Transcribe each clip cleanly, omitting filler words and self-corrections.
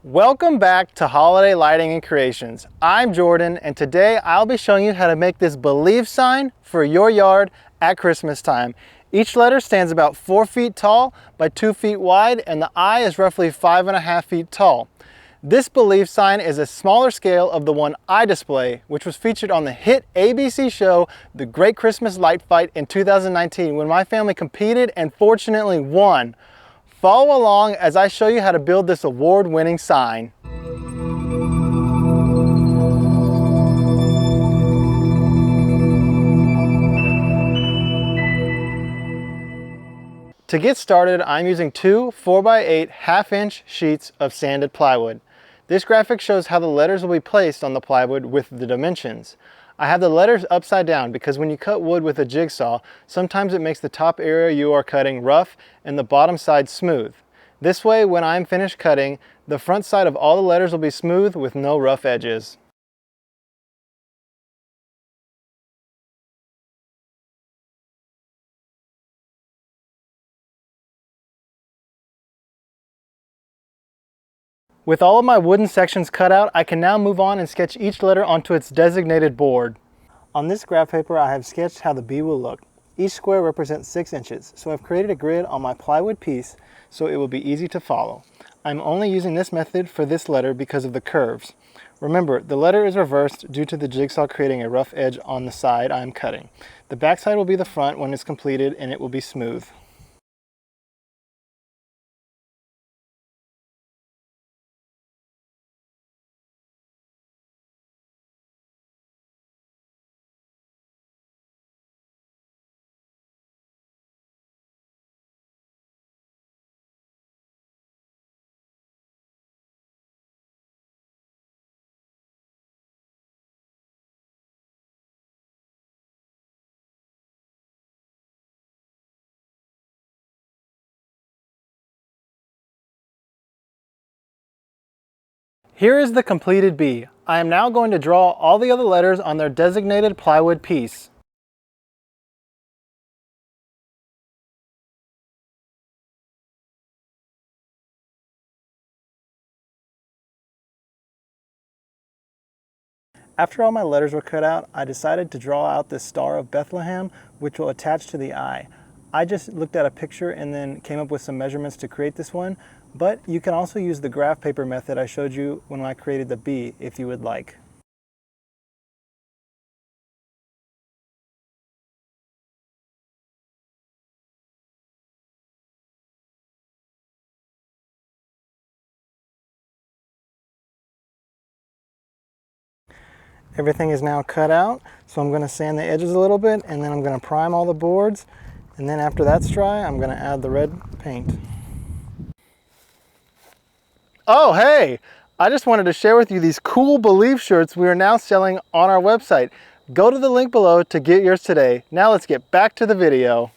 Welcome back to Holiday Lighting and Creations. I'm Jordan, and today I'll be showing you how to make this Believe sign for your yard at Christmas time. Each letter stands about 4 feet tall by 2 feet wide, and the eye is roughly 5.5 feet tall. This Believe sign is a smaller scale of the one I display, which was featured on the hit ABC show, The Great Christmas Light Fight in 2019, when my family competed and fortunately won. Follow along as I show you how to build this award-winning sign. To get started, I'm using two 4x8 1/2-inch sheets of sanded plywood. This graphic shows how the letters will be placed on the plywood with the dimensions. I have the letters upside down because when you cut wood with a jigsaw, sometimes it makes the top area you are cutting rough and the bottom side smooth. This way, when I'm finished cutting, the front side of all the letters will be smooth with no rough edges. With all of my wooden sections cut out, I can now move on and sketch each letter onto its designated board. On this graph paper, I have sketched how the B will look. Each square represents 6 inches, so I've created a grid on my plywood piece so it will be easy to follow. I'm only using this method for this letter because of the curves. Remember, the letter is reversed due to the jigsaw creating a rough edge on the side I'm cutting. The back side will be the front when it's completed and it will be smooth. Here is the completed B. I am now going to draw all the other letters on their designated plywood piece. After all my letters were cut out, I decided to draw out this Star of Bethlehem, which will attach to the eye. I just looked at a picture and then came up with some measurements to create this one, but you can also use the graph paper method I showed you when I created the B if you would like. Everything is now cut out, so I'm going to sand the edges a little bit and then I'm going to prime all the boards, and then after that's dry I'm going to add the red paint. Oh hey! I just wanted to share with you these cool Believe shirts we are now selling on our website. Go to the link below to get yours today. Now let's get back to the video.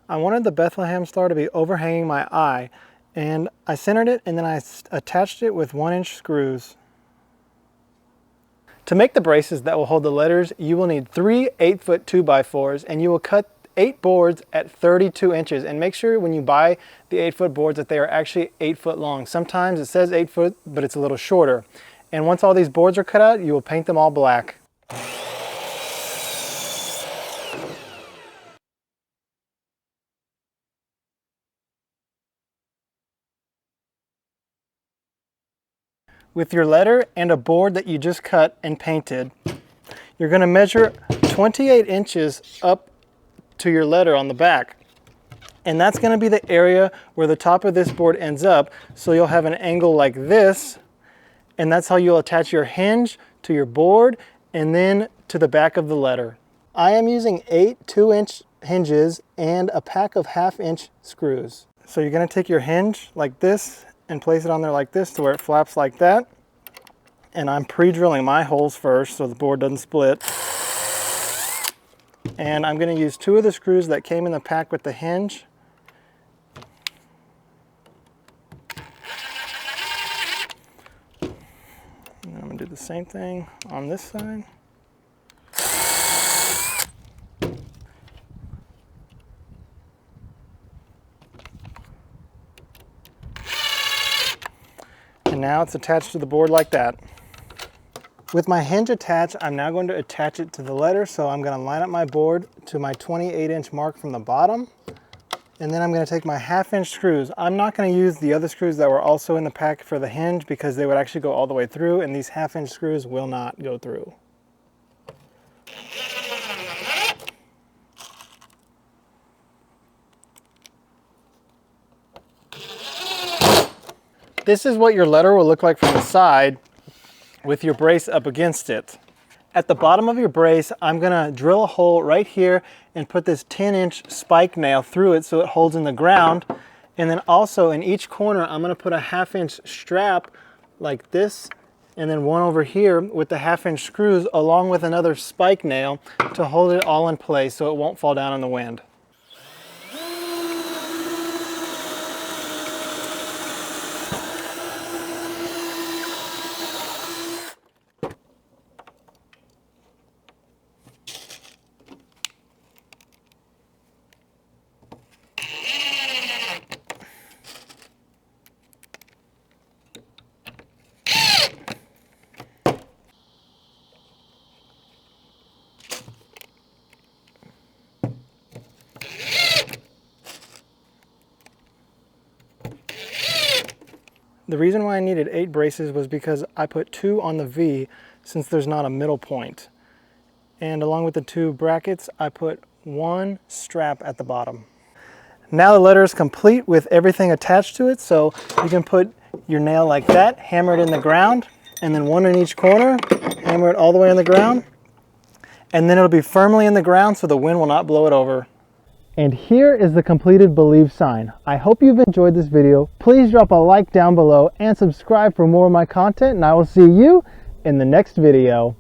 I wanted the Bethlehem star to be overhanging my eye, and I centered it and then I attached it with 1-inch screws. To make the braces that will hold the letters, you will need 3 8-foot 2x4s, and you will cut 8 boards at 32 inches. And make sure when you buy the 8-foot boards that they are actually 8 foot long. Sometimes it says 8 foot, but it's a little shorter. And once all these boards are cut out, you will paint them all black. With your letter and a board that you just cut and painted, you're going to measure 28 inches up to your letter on the back. And that's going to be the area where the top of this board ends up. So you'll have an angle like this, and that's how you'll attach your hinge to your board and then to the back of the letter. I am using 8 2-inch hinges and a pack of 1/2-inch screws. So you're going to take your hinge like this and place it on there like this to where it flaps like that. And I'm pre-drilling my holes first so the board doesn't split. And I'm going to use 2 of the screws that came in the pack with the hinge. And I'm going to do the same thing on this side. And now it's attached to the board like that. With my hinge attached, I'm now going to attach it to the letter. So I'm going to line up my board to my 28-inch mark from the bottom. And then I'm going to take my 1/2-inch screws. I'm not going to use the other screws that were also in the pack for the hinge because they would actually go all the way through, and these 1/2-inch screws will not go through. This is what your letter will look like from the side with your brace up against it. At the bottom of your brace, I'm gonna drill a hole right here and put this 10-inch spike nail through it so it holds in the ground. And then also in each corner, I'm gonna put a 1/2-inch strap like this, and then one over here with the 1/2-inch screws along with another spike nail to hold it all in place so it won't fall down in the wind. The reason why I needed 8 braces was because I put 2 on the V since there's not a middle point. And along with the 2 brackets, I put 1 strap at the bottom. Now the letter is complete with everything attached to it, so you can put your nail like that, hammer it in the ground, and then 1 in each corner, hammer it all the way in the ground, and then it'll be firmly in the ground so the wind will not blow it over. And here is the completed Believe sign. I hope you've enjoyed this video. Please drop a like down below and subscribe for more of my content, and I will see you in the next video.